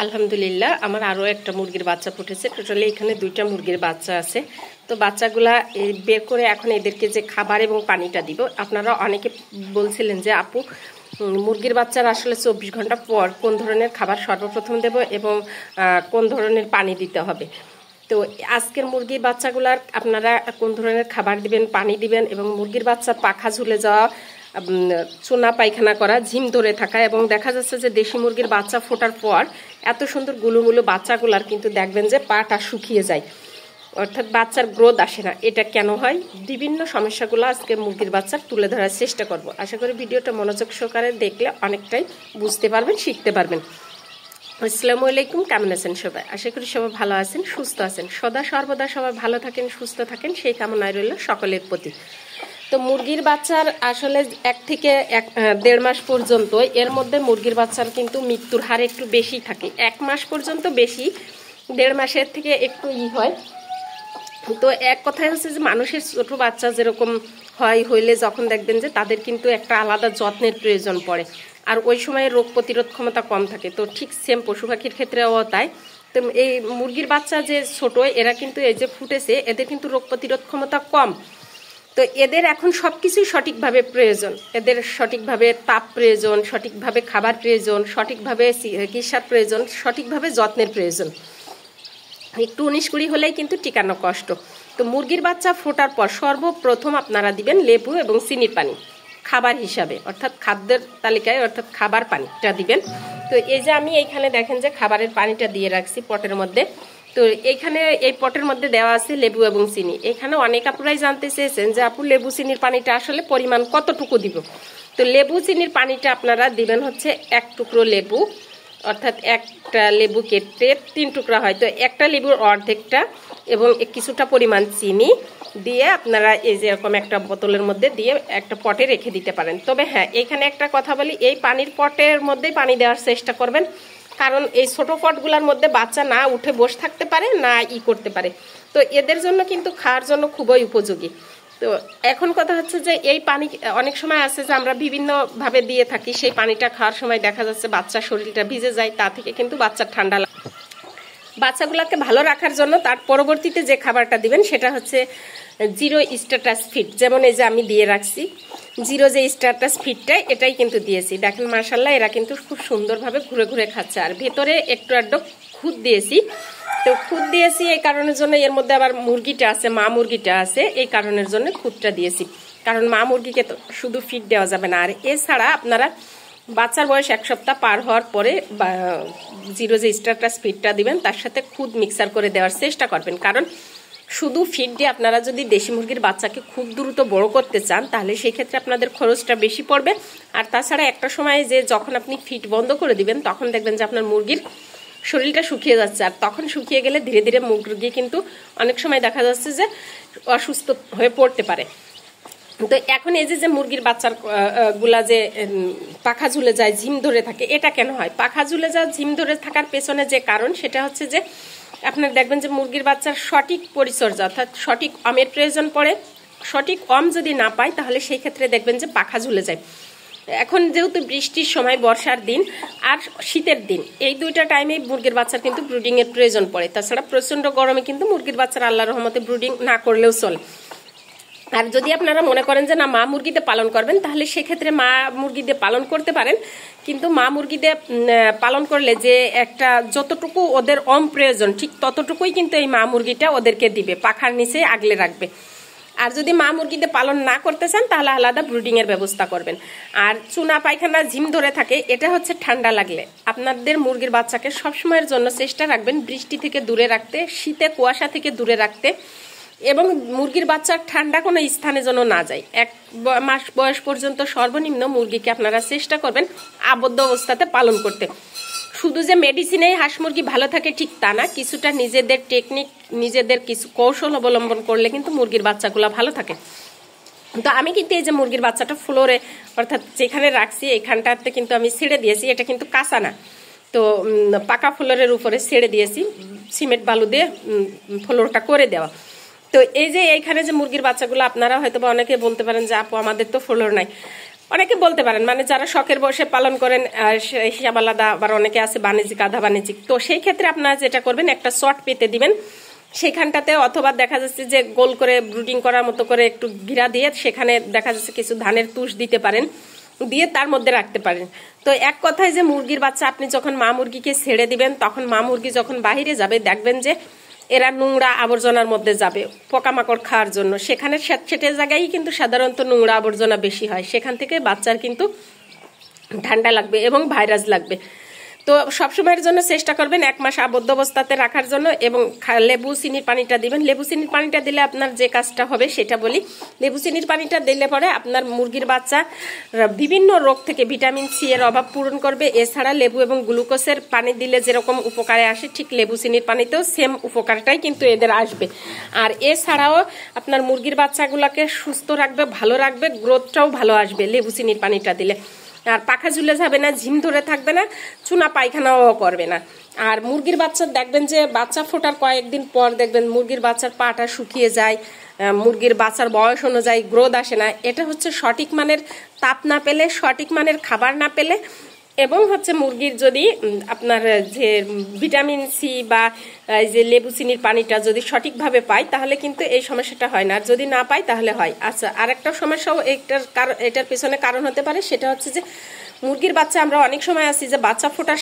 আলহামদুলিল্লাহ আমার আরও একটা মুরগির বাচ্চা ফুটেছে। টোটালি এখানে 2টা মুরগির বাচ্চা আছে। তো বাচ্চাগুলা বের করে এখন এদেরকে যে খাবার এবং পানিটা দিব। আপনারা অনেকে বলছিলেন যে আপু মুরগির বাচ্চার আসলে 24 ঘন্টা পর কোন ধরনের খাবার সর্বপ্রথম দেব এবং কোন ধরনের পানি দিতে হবে। তো আজকের মুরগির বাচ্চাগুলার আপনারা কোন ধরনের খাবার দিবেন, পানি দিবেন এবং মুরগির বাচ্চার পাখা ঝুলে যাওয়া, চুনা পায়খানা করা, ঝিম ধরে থাকা এবং দেখা যাচ্ছে যে দেশি মুরগির বাচ্চা ফোটার পর এত সুন্দর গুলুমুলু বাচ্চাগুলার কিন্তু দেখবেন যে পাটা শুকিয়ে যায়, অর্থাৎ বাচ্চার গ্রোথ আসে না। এটা কেন হয়? বিভিন্ন সমস্যাগুলো আজকে মুরগির বাচ্চার তুলে ধরার চেষ্টা করব। আশা করি ভিডিওটা মনোযোগ সহকারে দেখলে অনেকটাই বুঝতে পারবেন, শিখতে পারবেন। আসসালামু আলাইকুম, কেমন আছেন সবাই? আশা করি সবাই ভালো আছেন, সুস্থ আছেন। সদা সর্বদা সবাই ভালো থাকেন, সুস্থ থাকেন, সেই কামনায় রইল সকলের প্রতি। তো মুরগির বাচ্চার আসলে 1 থেকে 1.5 মাস পর্যন্ত এর মধ্যে মুরগির বাচ্চার কিন্তু মৃত্যুর হার একটু বেশি থাকে। 1 মাস পর্যন্ত বেশি, 1.5 মাসের থেকে একটু হয়। তো এক কথায় হচ্ছে যে মানুষের ছোট বাচ্চা যেরকম হইলে যখন দেখবেন যে তাদের কিন্তু একটা আলাদা যত্নের প্রয়োজন পড়ে, আর ওই সময় রোগ প্রতিরোধ ক্ষমতা কম থাকে। তো ঠিক সেম পশু পাখির ক্ষেত্রেও তাই। তো এই মুরগির বাচ্চা যে ছোট, এরা কিন্তু এই যে ফুটেছে, এদের কিন্তু রোগ প্রতিরোধ ক্ষমতা কম। তো এদের এখন সবকিছুই সঠিকভাবে প্রয়োজন। এদের সঠিকভাবে তাপ প্রয়োজন, সঠিকভাবে খাবার প্রয়োজন, সঠিকভাবে চিকিৎসার প্রয়োজন, সঠিকভাবে যত্নের প্রয়োজন। একটু 19-20 হলেই কিন্তু টিকানো কষ্ট। তো মুরগির বাচ্চা ফোটার পর সর্বপ্রথম আপনারা দিবেন লেবু এবং চিনির পানি খাবার হিসাবে, অর্থাৎ খাদ্যের তালিকায়, অর্থাৎ খাবার পানিটা দিবেন। তো এই যে আমি এইখানে দেখেন যে খাবারের পানিটা দিয়ে রাখছি পটের মধ্যে। তো এইখানে এই পটের মধ্যে দেওয়া আছে লেবু এবং চিনি। এখানে অনেক আপুরাই জানতে চেয়েছেন যে আপু লেবু চিনির পানিটা আসলে পরিমাণ কতটুকু দিব। তো লেবু চিনির পানিটা আপনারা দিবেন হচ্ছে 1 টুকরো লেবু, অর্থাৎ একটা লেবু কেটে 3 টুকরা হয়, তো একটা লেবুর অর্ধেকটা এবং কিছুটা পরিমাণ চিনি দিয়ে আপনারা এই যে এরকম একটা বোতলের মধ্যে দিয়ে একটা পটে রেখে দিতে পারেন। তবে হ্যাঁ, এখানে একটা কথা বলি, এই পানির পটের মধ্যেই পানি দেওয়ার চেষ্টা করবেন, কারণ এই ছোট পটগুলোর মধ্যে বাচ্চা না উঠে বসে থাকতে পারে, না করতে পারে। তো এদের জন্য কিন্তু খাওয়ার জন্য খুবই উপযোগী। তো এখন কথা হচ্ছে যে এই পানি অনেক সময় আছে যে আমরা বিভিন্ন ভাবে দিয়ে থাকি, সেই পানিটা খাওয়ার সময় দেখা যাচ্ছে বাচ্চার শরীরটা ভিজে যায়, তা থেকে কিন্তু বাচ্চার ঠান্ডা লাগে। বাচ্চাগুলোকে ভালো রাখার জন্য তার পরবর্তীতে যে খাবারটা দিবেন সেটা হচ্ছে জিরো স্ট্যাটাস ফিড। যেমন এই যে আমি দিয়ে রাখছি জিরো যে স্ট্যাটাস ফিডটা, এটাই কিন্তু দিয়েছি। দেখেন মাশাআল্লাহ এরা কিন্তু খুব সুন্দরভাবে ঘুরে ঘুরে খাচ্ছে। আর ভেতরে একটু আধটু খুদ দিয়েছি। তো খুদ দিয়েছি এই কারণের জন্য, এর মধ্যে আবার মুরগিটা আছে, মা মুরগিটা আছে, এই কারণের জন্য খুদটা দিয়েছি। কারণ মা মুরগিকে তো শুধু ফিড দেওয়া যাবে না। আর এছাড়া আপনারা বাচ্চার বয়স 1 সপ্তাহ পার হওয়ার পরে জিরো যে স্ট্যাটাস ফিডটা দিবেন তার সাথে খুদ মিক্সার করে দেওয়ার চেষ্টা করবেন। কারণ শুধু ফিড দিয়ে আপনারা যদি দেশি মুরগির বাচ্চাকে খুব দ্রুত বড় করতে চান, তাহলে সেই ক্ষেত্রে আপনাদের খরচটা বেশি পড়বে। আর তাছাড়া একটা সময় যে যখন আপনি ফিড বন্ধ করে দিবেন, তখন দেখবেন যে আপনার মুরগির শরীরটা শুকিয়ে যাচ্ছে। আর তখন শুকিয়ে গেলে ধীরে ধীরে মুরগি কিন্তু অনেক সময় দেখা যাচ্ছে যে অসুস্থ হয়ে পড়তে পারে। তো এখন এই যে মুরগির বাচ্চার গুলা যে পাখা ঝুলে যায়, ঝিম ধরে থাকে, এটা কেন হয়? পাখা ঝুলে যায়, ঝিম ধরে থাকার পেছনে যে কারণ, সেটা হচ্ছে যে আপনার দেখবেন যে মুরগির বাচ্চার সঠিক পরিচর্যা, অর্থাৎ সঠিক অমের প্রয়োজন পড়ে। সঠিক অম যদি না পায়, তাহলে সেই ক্ষেত্রে দেখবেন যে পাখা ঝুলে যায়। এখন যেহেতু বৃষ্টির সময়, বর্ষার দিন আর শীতের দিন, এই 2টা টাইমে মুরগির বাচ্চার কিন্তু ব্রুডিং এর প্রয়োজন পড়ে। তাছাড়া প্রচন্ড গরমে কিন্তু মুরগির বাচ্চার আল্লাহর রহমতে ব্রুডিং না করলেও চলে। আর যদি আপনারা মনে করেন যে না মা মুরগিতে পালন করবেন, তাহলে সেক্ষেত্রে মা মুরগিতে পালন করতে পারেন। কিন্তু মা মুরগিতে পালন করলে যে একটা যতটুকু ওদের অম প্রয়োজন, ঠিক ততটুকুই কিন্তু এই মা মুরগিটা ওদেরকে দিবে, পাখার নিচে আগলে রাখবে। আর যদি মা মুরগিতে পালন না করতে চান, তাহলে আলাদা ব্রুডিং এর ব্যবস্থা করবেন। আর চুনা পায়খানা ঝিম ধরে থাকে, এটা হচ্ছে ঠান্ডা লাগলে আপনাদের মুরগির বাচ্চাকে সবসময়ের জন্য চেষ্টা রাখবেন বৃষ্টি থেকে দূরে রাখতে, শীতে কুয়াশা থেকে দূরে রাখতে, এবং মুরগির বাচ্চার ঠান্ডা কোনো স্থানে যেন না যায়। 1 মাস বয়স পর্যন্ত সর্বনিম্ন মুরগিকে আপনারা চেষ্টা করবেন আবদ্ধ অবস্থাতে পালন করতে। শুধু যে মেডিসিনেই হাঁস মুরগি ভালো থাকে ঠিক তা না, কিছুটা নিজেদের টেকনিক, নিজেদের কিছু কৌশল অবলম্বন করলে কিন্তু মুরগির বাচ্চাগুলো ভালো থাকে। তো আমি কিন্তু এই যে মুরগির বাচ্চাটা ফ্লোরে, অর্থাৎ যেখানে রাখছি এখানটাতে কিন্তু আমি ছেড়ে দিয়েছি। এটা কিন্তু কাঁচা না, তো পাকা ফ্লোরের উপরে ছেড়ে দিয়েছি, সিমেন্ট বালু দিয়ে ফ্লোরটা করে দেওয়া। তো এই যে এইখানে যে মুরগির বাচ্চাগুলো, আপনারা হয়তো বা অনেকে বলতে পারেন যে আপু আমাদের তো ফ্লোর নাই। অনেকে বলতে পারেন মানে যারা শখের বসে পালন করেন হিসাব আলাদা, আবার অনেকে আছে বাণিজ্যিক আধা বাণিজ্যিক। তো সেই ক্ষেত্রে আপনারা যেটা করবেন একটা শর্ট পেতে দিবেন সেখানটাতে, অথবা দেখা যাচ্ছে যে গোল করে ব্রুডিং করার মতো করে একটু ঘিরা দিয়ে সেখানে দেখা যাচ্ছে কিছু ধানের তুষ দিতে পারেন, দিয়ে তার মধ্যে রাখতে পারেন। তো এক কথায় যে মুরগির বাচ্চা আপনি যখন মা মুরগিকে ছেড়ে দিবেন তখন মা মুরগি যখন বাহিরে যাবে দেখবেন যে এরা নোংরা আবর্জনার মধ্যে যাবে পোকামাকড় খাওয়ার জন্য। সেখানে স্যাঁতসেঁতে জায়গায় কিন্তু সাধারণত নোংরা আবর্জনা বেশি হয়, সেখান থেকে বাচ্চার কিন্তু ঠান্ডা লাগবে এবং ভাইরাস লাগবে। তো সবসময়ের জন্য চেষ্টা করবেন 1 মাস আবদ্ধ অবস্থাতে রাখার জন্য, এবং লেবু চিনির পানিটা দিবেন। লেবু চিনির পানিটা দিলে আপনার যে কাজটা হবে সেটা বলি। লেবু চিনির পানিটা দিলে পরে আপনার মুরগির বাচ্চা বিভিন্ন রোগ থেকে ভিটামিন সি এর অভাব পূরণ করবে। এছাড়া লেবু এবং গ্লুকোজের পানি দিলে যেরকম উপকারে আসে ঠিক লেবু চিনির পানিতেও সেম উপকারটাই কিন্তু এদের আসবে। আর এছাড়াও আপনার মুরগির বাচ্চাগুলোকে সুস্থ রাখবে, ভালো রাখবে, গ্রোথটাও ভালো আসবে লেবু চিনির পানিটা দিলে। আর পাখা ঝুলে যাবে না, ঝিম ধরে থাকবে না, চুনা পায়খানাও করবে না। আর মুরগির বাচ্চা দেখবেন যে বাচ্চা ফোটার কয়েকদিন পর দেখবেন মুরগির বাচ্চার পাটা শুকিয়ে যায়, মুরগির বাচ্চার বয়স অনুযায়ী গ্রোথ আসে না। এটা হচ্ছে সঠিক মানের তাপ না পেলে, সঠিক মানের খাবার না পেলে, এবং হচ্ছে মুরগির যদি আপনার যে ভিটামিন সি বা যে লেবু চিনির পানিটা যদি সঠিকভাবে পায় তাহলে কিন্তু এই সমস্যাটা হয় না, আর যদি না পায় তাহলে হয়। আচ্ছা, আর একটা সমস্যাও এটার পেছনে কারণ হতে পারে, সেটা হচ্ছে যে মুরগির বাচ্চা আমরা অনেক সময় আছি যে বাচ্চা ফোটা